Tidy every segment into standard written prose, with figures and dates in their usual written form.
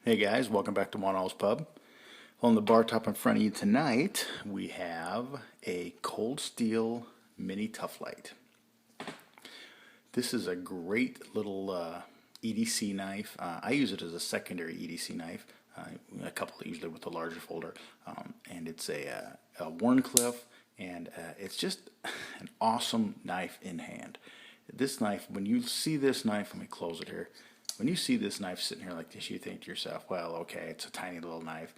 Hey guys, welcome back to One All's Pub. On the bar top in front of you tonight, we have a Cold Steel Mini Tuff Lite. This is a great little EDC knife. I use it as a secondary EDC knife. A couple usually with the larger folder, and it's a Wharncliffe, and it's just an awesome knife in hand. This knife, when you see this knife, let me close it here. When you see this knife sitting here like this, you think to yourself, well, okay, it's a tiny little knife.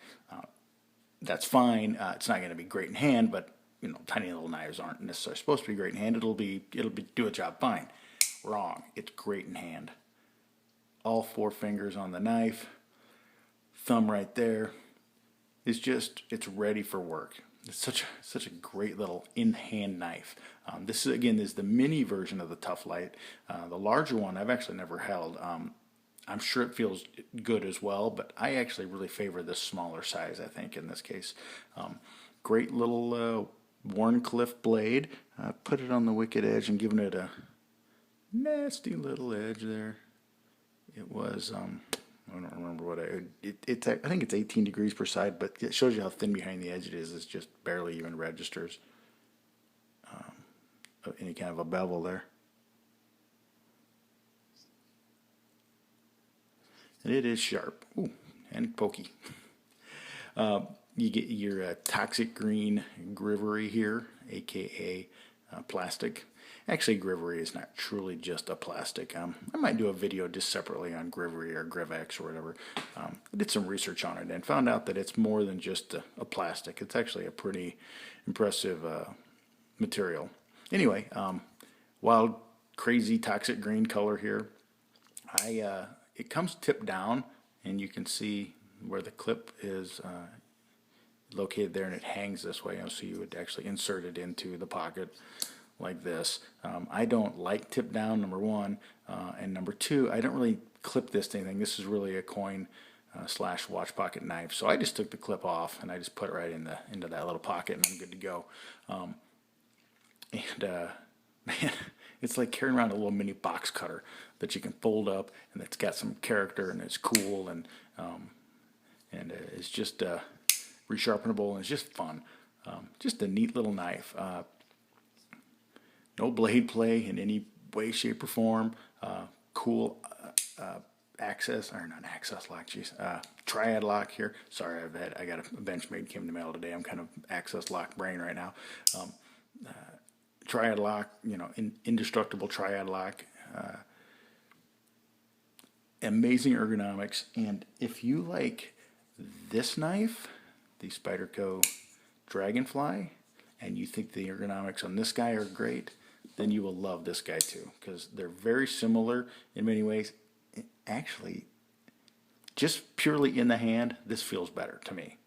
That's fine. It's not going to be great in hand, but tiny little knives aren't necessarily supposed to be great in hand. It'll be do a job fine. Wrong. It's great in hand. All four fingers on the knife, thumb right there. It's ready for work. It's such a great little in-hand knife. This is the mini version of the Tuff Lite. The larger one I've actually never held. I'm sure it feels good as well, but I actually really favor this smaller size, I think, in this case. Great little Wharncliffe blade. Put it on the wicked edge and giving it a nasty little edge there. It was, I don't remember what I think it's 18 degrees per side, but it shows you how thin behind the edge it is. It just barely even registers any kind of a bevel there. And it is sharp. Ooh, and pokey. You get your toxic green grivery here, aka plastic. Actually, grivery is not truly just a plastic. I might do a video just separately on grivery or Grivex or whatever. I did some research on it and found out that it's more than just a plastic. It's actually a pretty impressive material. Anyway, wild, crazy toxic green color here. It comes tipped down, and you can see where the clip is located there, and it hangs this way. So you would actually insert it into the pocket like this. I don't like tip down, number one, and number two, I don't really clip this to anything. This is really a coin slash watch pocket knife. So I just took the clip off and I just put it right into that little pocket, and I'm good to go. Man, it's like carrying around a little mini box cutter that you can fold up, and it's got some character, and it's cool, and it's just resharpenable, and it's just fun. Just a neat little knife. No blade play in any way, shape, or form. Cool access, or not access lock, geez. Triad lock here. Sorry, I got a Benchmade came in the mail today. I'm kind of access lock brain right now. Triad lock, indestructible triad lock. Amazing ergonomics. And if you like this knife, the Spyderco Dragonfly, and you think the ergonomics on this guy are great, then you will love this guy too, because they're very similar in many ways. Actually, just purely in the hand, this feels better to me.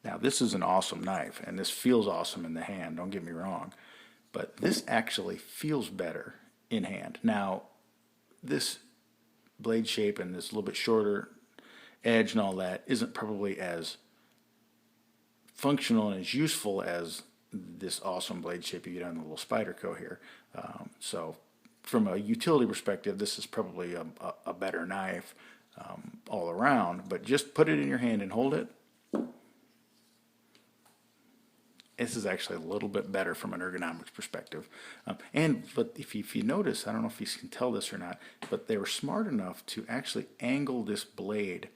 Now, this is an awesome knife, and this feels awesome in the hand, don't get me wrong, but this actually feels better in hand. Now, this blade shape and this little bit shorter edge and all that isn't probably as functional and as useful as this awesome blade shape you get on the little Spyderco here. So from a utility perspective, this is probably a better knife all around, but just put it in your hand and hold it. This is actually a little bit better from an ergonomics perspective. But if you notice, I don't know if you can tell this or not, but they were smart enough to actually angle this blade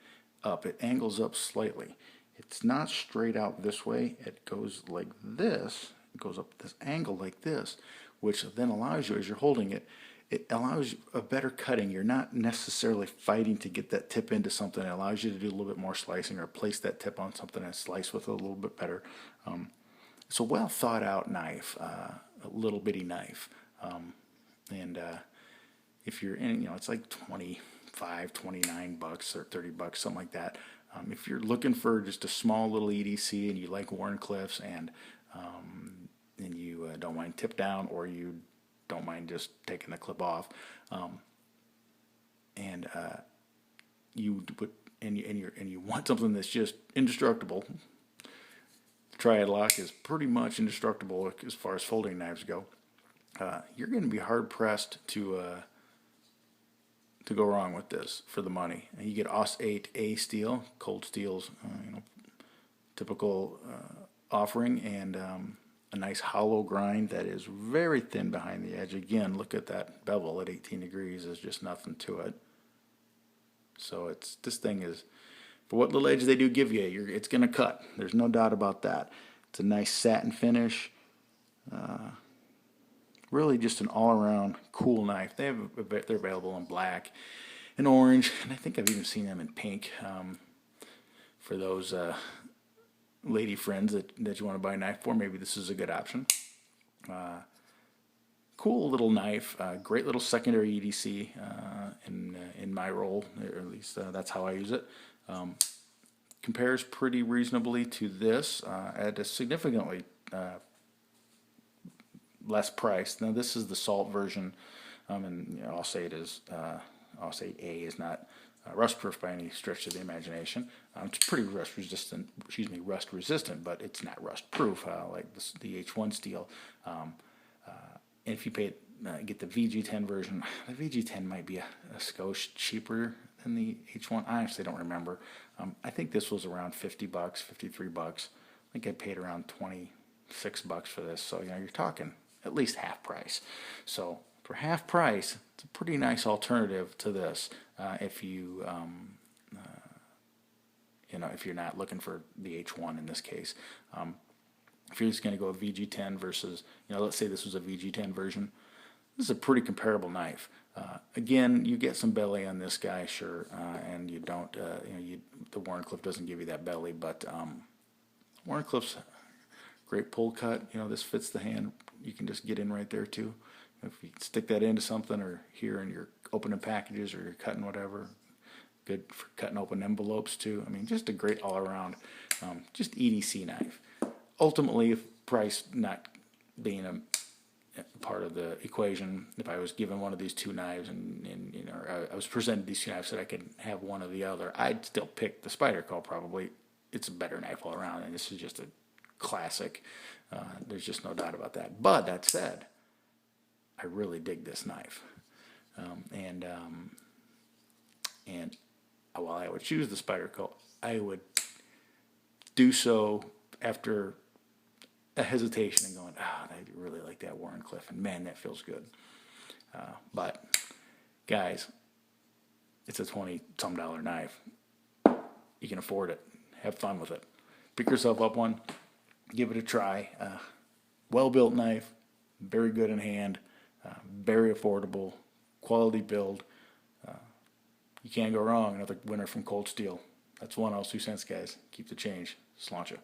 up. It angles up slightly. It's not straight out this way. It goes like this. It goes up this angle like this, which then allows you, as you're holding it, it allows you a better cutting. You're not necessarily fighting to get that tip into something. It allows you to do a little bit more slicing or place that tip on something and slice with it a little bit better. It's a well thought out knife, a little bitty knife. If you're in, it's like 25, 29 bucks or 30 bucks, something like that. If you're looking for just a small little EDC and you like Wharncliffes and you don't mind tip down, or you don't mind just taking the clip off, and you want something that's just indestructible. Triad lock is pretty much indestructible as far as folding knives go. You're going to be hard pressed to to go wrong with this for the money. And you get Aus 8A steel, cold steel's typical offering, and a nice hollow grind that is very thin behind the edge. Again, look at that bevel at 18 degrees. There's just nothing to it. So this thing is, for what little edge they do give you, it's going to cut. There's no doubt about that. It's a nice satin finish. Really just an all-around cool knife. They're available in black and orange, and I think I've even seen them in pink for those lady friends that you want to buy a knife for. Maybe this is a good option. Cool little knife, great little secondary EDC in my role, or at least that's how I use it. Compares pretty reasonably to this at a significantly less price. Now this is the salt version, and I'll say A is not rust proof by any stretch of the imagination. It's pretty rust resistant. Rust resistant, but it's not rust proof like the H1 steel. And if you get the VG10 version, the VG10 might be a skosh cheaper than the H1. I actually don't remember. I think this was around $50, $53. I think I paid around $26 for this. So you're talking at least half price. So for half price, it's a pretty nice alternative to this. If you if you're not looking for the H1 in this case. If you're just going to go a VG10 versus, let's say this was a VG10 version, this is a pretty comparable knife. Again, you get some belly on this guy, sure, and you don't, the Wharncliffe doesn't give you that belly, but Wharncliffe's great pull cut. This fits the hand. You can just get in right there too. If you stick that into something, or here and you're opening packages or you're cutting whatever, good for cutting open envelopes too. I mean, just a great all-around, just EDC knife. Ultimately, if price not being a part of the equation, if I was given one of these two knives and I was presented these two knives that I could have one or the other, I'd still pick the Spyderco probably. It's a better knife all around, and this is just a classic. There's just no doubt about that. But that said, I really dig this knife, and while I would choose the Spyderco, I would do so after a hesitation and going, I really like that Wharncliffe, and man, that feels good. But guys, it's a $20-some knife. You can afford it. Have fun with it. Pick yourself up one. Give it a try. Well-built knife, very good in hand, very affordable, quality build. You can't go wrong. Another winner from Cold Steel. That's 1 all 2 cents, guys. Keep the change. Sláinte.